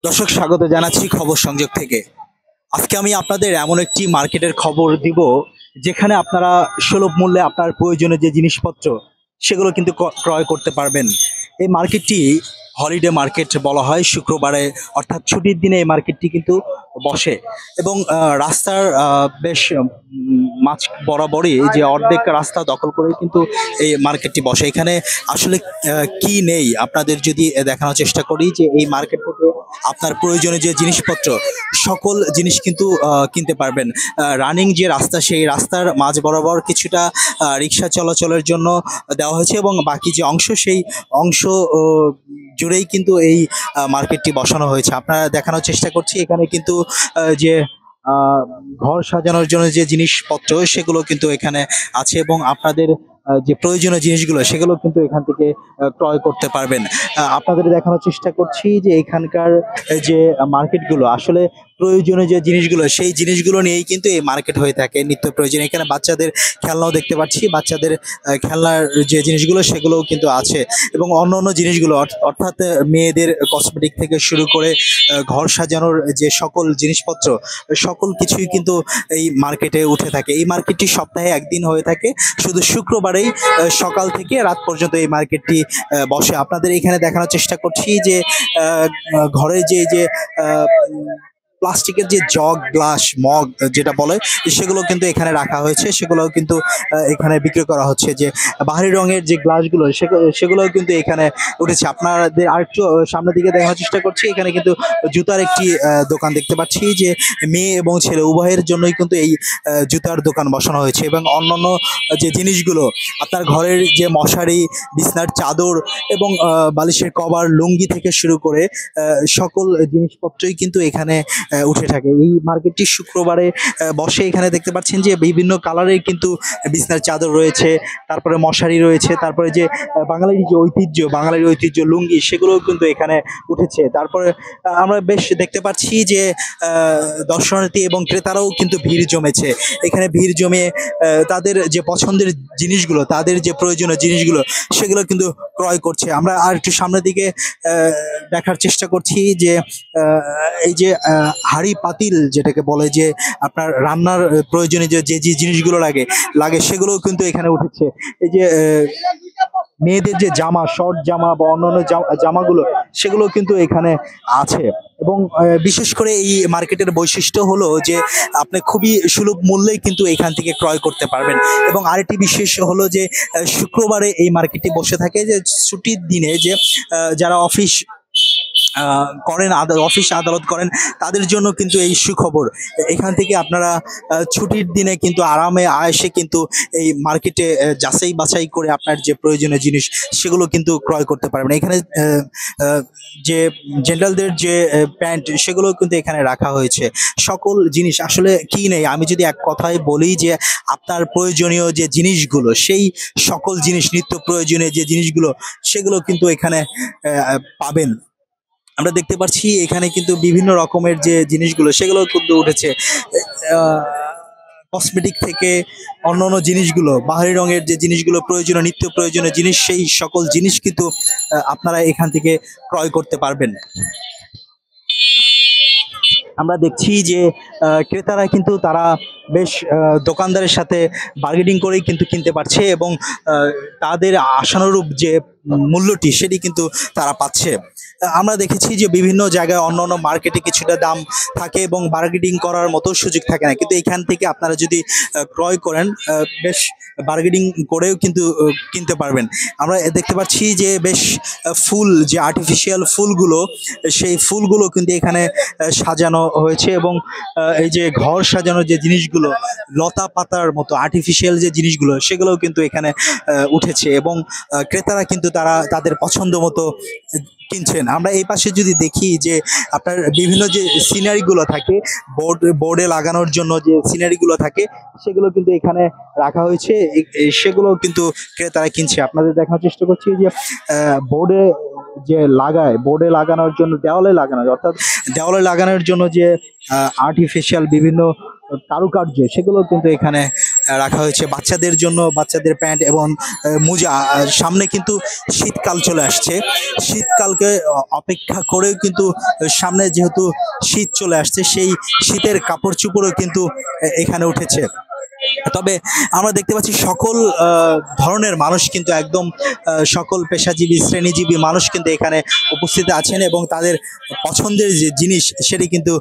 দর্শক স্বাগত জানাচ্ছি খবর সংযোগ থেকে। আজকে আমি আপনাদের এমন একটি মার্কেটের খবর দিব যেখানে আপনারা সুলভ মূল্যে আপনার প্রয়োজনীয় যে জিনিসপত্র সেগুলো কিন্তু ক্রয় করতে পারবেন। এই মার্কেটটি হলিডে মার্কেট বলা হয়। শুক্রবারে অর্থাৎ ছুটির দিনে এই মার্কেটটি কিন্তু বসে এবং রাস্তার বেশ মাঝ বরাবরই যে অর্ধেক রাস্তা দখল করে কিন্তু এই মার্কেটটি বসে। এখানে আসলে কি নেই আপনাদের যদি দেখানোর চেষ্টা করি যে এই মার্কেট থেকে আপনার প্রয়োজনীয় যে জিনিসপত্র সকল জিনিস কিন্তু কিনতে পারবেন। রানিং যে রাস্তা সেই রাস্তার মাঝ বরাবর কিছুটা রিক্সা চলাচলের জন্য দেওয়া হয়েছে এবং বাকি যে অংশ সেই অংশ জুড়েই কিন্তু এই মার্কেটটি বসানো হয়েছে। আপনারা দেখানোর চেষ্টা করছি এখানে কিন্তু যে আহ, ঘর সাজানোর জন্য যে জিনিসপত্র সেগুলো কিন্তু এখানে আছে এবং আপনাদের যে প্রয়োজনীয় জিনিসগুলো সেগুলো কিন্তু এখান থেকে ক্রয় করতে পারবেন। আপনাদের দেখানোর চেষ্টা করছি যে এখানকার যে মার্কেটগুলো আসলে প্রয়োজনীয় যে জিনিসগুলো সেই জিনিসগুলো নিয়েই কিন্তু এই মার্কেট হয়ে থাকে নিত্য প্রয়োজনীয়। এখানে বাচ্চাদের খেলনাও দেখতে পাচ্ছি, বাচ্চাদের খেলনার যে জিনিসগুলো সেগুলোও কিন্তু আছে এবং অন্য অন্য জিনিসগুলো অর্থাৎ মেয়েদের কসমেটিক থেকে শুরু করে ঘর সাজানোর যে সকল জিনিসপত্র সকল কিছুই কিন্তু এই মার্কেটে উঠে থাকে। এই মার্কেটটি সপ্তাহে একদিন হয়ে থাকে, শুধু শুক্রবারেই সকাল থেকে রাত পর্যন্ত এই মার্কেটটি বসে। আপনাদের এখানে দেখানোর চেষ্টা করছি যে ঘরের যে প্লাস্টিকের যে জগ গ্লাস মগ যেটা বলে সেগুলো কিন্তু এখানে রাখা হয়েছে, সেগুলোও কিন্তু এখানে বিক্রি করা হচ্ছে। যে বাহারি রঙের যে গ্লাসগুলো সেগুলোও কিন্তু এখানে উঠেছে। আপনাদের আরেকটু সামনের দিকে দেখানোর চেষ্টা করছি, এখানে কিন্তু জুতার একটি দোকান দেখতে পাচ্ছি যে মেয়ে এবং ছেলে উভয়ের জন্যই কিন্তু এই জুতার দোকান বসানো হয়েছে এবং অন্যান্য যে জিনিসগুলো আপনার ঘরের যে মশারি, বিছনার চাদর এবং বালিশের কভার, লুঙ্গি থেকে শুরু করে সকল জিনিসপত্রই কিন্তু এখানে উঠে থাকে। এই মার্কেটটি শুক্রবারে বসে। এখানে দেখতে পাচ্ছেন যে বিভিন্ন কালারের কিন্তু বিছনার চাদর রয়েছে, তারপরে মশারি রয়েছে, তারপরে যে বাঙালির ঐতিহ্য লুঙ্গি সেগুলোও কিন্তু এখানে উঠেছে। তারপরে আমরা বেশ দেখতে পাচ্ছি যে দর্শনার্থী এবং ক্রেতারাও কিন্তু ভিড় জমেছে। এখানে ভিড় জমে তাদের যে পছন্দের জিনিসগুলো, তাদের যে প্রয়োজনীয় জিনিসগুলো সেগুলো কিন্তু ক্রয় করছে। আমরা আর একটু সামনের দিকে দেখার চেষ্টা করছি যে এই যে হাঁড়ি পাতিল যেটাকে বলে, যে আপনার রান্নার প্রয়োজনীয় যে যে যে জিনিসগুলো লাগে লাগে সেগুলোও কিন্তু এখানে উঠেছে। এই যে মেয়েদের যে জামা, শর্ট জামা বা অন্যান্য জামাগুলো সেগুলো কিন্তু এখানে আছে এবং বিশেষ করে এই মার্কেটের বৈশিষ্ট্য হলো যে আপনি খুবই সুলভ মূল্যেই কিন্তু এখান থেকে ক্রয় করতে পারবেন। এবং আরেকটি বিশেষ হলো যে শুক্রবারে এই মার্কেটটি বসে থাকে, যে ছুটির দিনে যে যারা অফিস করেন, অফিস আদালত করেন তাদের জন্য কিন্তু এই সুখবর। এখান থেকে আপনারা ছুটির দিনে কিন্তু আরামে আয়েসে কিন্তু এই মার্কেটে যাচাই বাছাই করে আপনার যে প্রয়োজনীয় জিনিস সেগুলো কিন্তু ক্রয় করতে পারবেন। এখানে যে জেনারেলদের যে প্যান্ট সেগুলো কিন্তু এখানে রাখা হয়েছে। সকল জিনিস আসলে কি নেই, আমি যদি এক কথায় বলি যে আপনার প্রয়োজনীয় যে জিনিসগুলো সেই সকল জিনিস, নিত্য প্রয়োজনীয় যে জিনিসগুলো সেগুলো কিন্তু এখানে পাবেন। আমরা দেখতে পাচ্ছি এখানে কিন্তু বিভিন্ন রকমের যে জিনিসগুলো সেগুলো কিন্তু উঠেছে। কসমেটিক থেকে অন্যান্য জিনিসগুলো, বাহারি রঙের যে জিনিসগুলো প্রয়োজনীয় নিত্য প্রয়োজনীয় জিনিস সেই সকল জিনিস কিন্তু আপনারা এখান থেকে ক্রয় করতে পারবেন। আমরা দেখছি যে ক্রেতারা কিন্তু তারা বেশ দোকানদারের সাথে বার্গেনিং করেই কিন্তু কিনতে পারছে এবং তাদের আশানুরূপ যে মূল্যটি সেটি কিন্তু তারা পাচ্ছে। আমরা দেখেছি যে বিভিন্ন জায়গায় অন্য অন্য মার্কেটে কিছুটা দাম থাকে এবং বার্গেনিং করার মতো সুযোগ থাকে না, কিন্তু এখান থেকে আপনারা যদি ক্রয় করেন বেশ বার্গেনিং করেও কিন্তু কিনতে পারবেন। আমরা দেখতে পাচ্ছি যে বেশ ফুল, যে আর্টিফিশিয়াল ফুলগুলো সেই ফুলগুলো কিন্তু এখানে সাজানো হয়েছে এবং এই যে ঘর সাজানোর যে জিনিসগুলো, লতা পাতার মতো আর্টিফিশিয়াল যে জিনিসগুলো সেগুলোও কিন্তু এখানে উঠেছে এবং ক্রেতারা কিন্তু তারা তাদের পছন্দ মতো কিনছেন। আমরা এই পাশে যদি দেখি যে আপনার বিভিন্ন যে সিনারিগুলো থাকে, বোর্ডে লাগানোর জন্য যে সিনারিগুলো থাকে সেগুলো কিন্তু এখানে রাখা হয়েছে, সেগুলো কিন্তু ক্রেতারা কিনছে। আপনাদের দেখানোর চেষ্টা করছি যে বোর্ডে যে লাগায়, বোর্ডে লাগানোর জন্য, দেওয়ালে লাগানো, অর্থাৎ দেওয়ালে লাগানোর জন্য যে আর্টিফিশিয়াল বিভিন্ন কারুকার্য সেগুলো কিন্তু এখানে রাখা হয়েছে বাচ্চাদের জন্য, বাচ্চাদের প্যান্ট এবং মোজা। সামনে কিন্তু শীতকাল চলে আসছে, শীতকালকে অপেক্ষা করেও কিন্তু সামনে যেহেতু শীত চলে আসছে, সেই শীতের কাপড় চোপড়ও কিন্তু এখানে উঠেছে। তবে আমরা দেখতে পাচ্ছি সকল ধরনের মানুষ কিন্তু একদম সকল পেশাজীবী শ্রেণীজীবী মানুষ কিন্তু এখানে উপস্থিত আছেন এবং তাদের পছন্দের যে জিনিস সেটি কিন্তু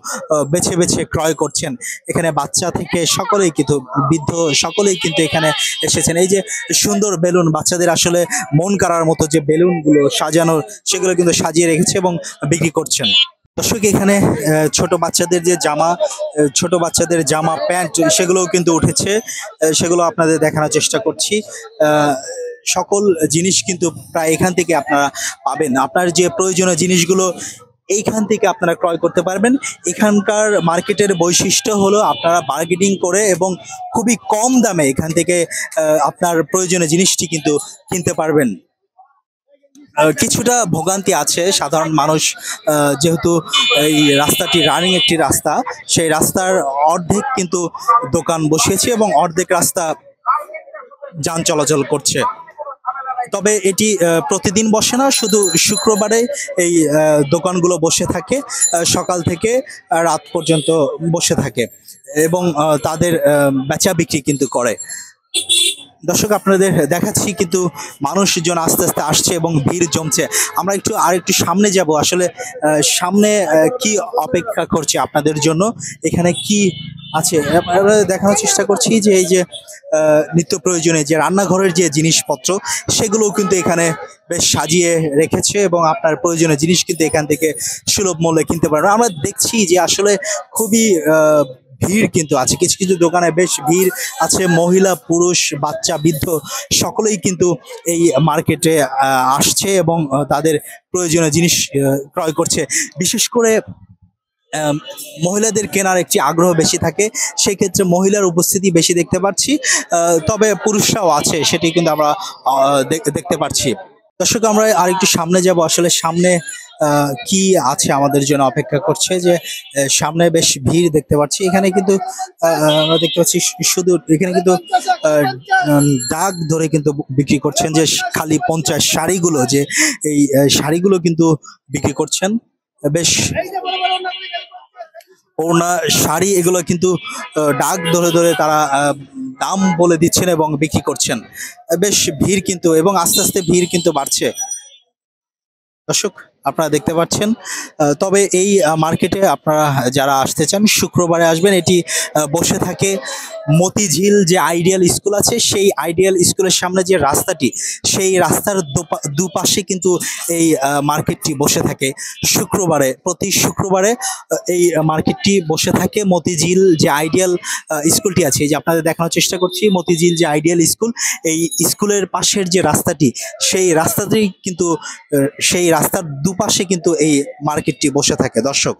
বেছে বেছে ক্রয় করছেন। এখানে বাচ্চা থেকে সকলেই কিন্তু বৃদ্ধ সকলেই কিন্তু এখানে এসেছেন। এই যে সুন্দর বেলুন, বাচ্চাদের আসলে মন কাড়ার মতো যে বেলুনগুলো সাজানো, সেগুলো কিন্তু সাজিয়ে রেখেছে এবং বিক্রি করছেন। দর্শক, এখানে ছোট বাচ্চাদের যে জামা, ছোট বাচ্চাদের জামা প্যান্ট সেগুলোও কিন্তু উঠেছে, সেগুলো আপনাদের দেখানোর চেষ্টা করছি। সকল জিনিস কিন্তু প্রায় এখান থেকে আপনারা পাবেন। আপনার যে প্রয়োজনীয় জিনিসগুলো এইখান থেকে আপনারা ক্রয় করতে পারবেন। এখানকার মার্কেটের বৈশিষ্ট্য হলো আপনারা বার্গেনিং করে এবং খুবই কম দামে এখান থেকে আপনার প্রয়োজনীয় জিনিসটি কিন্তু কিনতে পারবেন। কিছুটা ভোগান্তি আছে সাধারণ মানুষ, যেহেতু এই রাস্তাটি রানিং একটি রাস্তা, সেই রাস্তার অর্ধেক কিন্তু দোকান বসিয়েছে এবং অর্ধেক রাস্তা যান চলাচল করছে। তবে এটি প্রতিদিন বসে না, শুধু শুক্রবারে এই দোকানগুলো বসে থাকে, সকাল থেকে রাত পর্যন্ত বসে থাকে এবং তাদের বেচা বিক্রি কিন্তু করে। দর্শক, আপনাদের দেখাচ্ছি কিন্তু মানুষজন আস্তে আস্তে আসছে এবং ভিড় জমছে। আমরা আরেকটু সামনে যাব, আসলে সামনে কি অপেক্ষা করছে আপনাদের জন্য, এখানে কি আছে আমরা দেখানোর চেষ্টা করছি। যে এই যে নিত্য প্রয়োজনীয় যে রান্নাঘরের যে জিনিসপত্র, সেগুলোও কিন্তু এখানে বেশ সাজিয়ে রেখেছে এবং আপনার প্রয়োজনীয় জিনিস কিন্তু এখান থেকে সুলভ মূল্যে কিনতে পারবেন। আমরা দেখছি যে আসলে খুবই ভিড় কিন্তু আছে, কিছু কিছু দোকানে বেশ ভিড় আছে। মহিলা, পুরুষ, বাচ্চা, বৃদ্ধ সকলেই কিন্তু এই মার্কেটে আসছে এবং তাদের প্রয়োজনীয় জিনিস ক্রয় করছে। বিশেষ করে মহিলাদের কেনার একটি আগ্রহ বেশি থাকে, সেই ক্ষেত্রে মহিলার উপস্থিতি বেশি দেখতে পাচ্ছি। তবে পুরুষরাও আছে, সেটি কিন্তু আমরা দেখতে পাচ্ছি। দর্শক, আমরা আরেকটু সামনে যাব, আসলে সামনে কি আছে আমাদের জন্য অপেক্ষা করছে। যে সামনে বেশ ভিড় দেখতে পাচ্ছি, এখানে কিন্তু আমরা দেখতে পাচ্ছি শুধু এখানে কিন্তু দাগ ধরে কিন্তু বিক্রি করছেন, যে খালি 50 শাড়িগুলো, যে এই শাড়িগুলো কিন্তু বিক্রি করছেন। বেশ ওড়না, শাড়ি এগুলো কিন্তু দাগ ধরে ধরে তারা দাম বলে দিচ্ছেন এবং বিক্রি করছেন। বেশ ভিড় কিন্তু, এবং আস্তে আস্তে ভিড় কিন্তু বাড়ছে। দর্শক, আপনারা দেখতে পাচ্ছেন। তবে এই মার্কেটে আপনারা যারা আসতে চান শুক্রবারে আসবেন। এটি বসে থাকে মতিঝিল যে আইডিয়াল স্কুল আছে, সেই আইডিয়াল স্কুলের সামনে যে রাস্তাটি, সেই রাস্তার দুপাশে কিন্তু এই মার্কেটটি বসে থাকে শুক্রবারে। প্রতি শুক্রবারে এই মার্কেটটি বসে থাকে। মতিঝিল যে আইডিয়াল স্কুলটি আছে, এই যে আপনাদের দেখানোর চেষ্টা করছি, মতিঝিল যে আইডিয়াল স্কুল, এই স্কুলের পাশের যে রাস্তাটি, সেই রাস্তাতেই কিন্তু সেই রাস্তার দুপাশে কিন্তু এই মার্কেটটি বসে থাকে। দর্শক।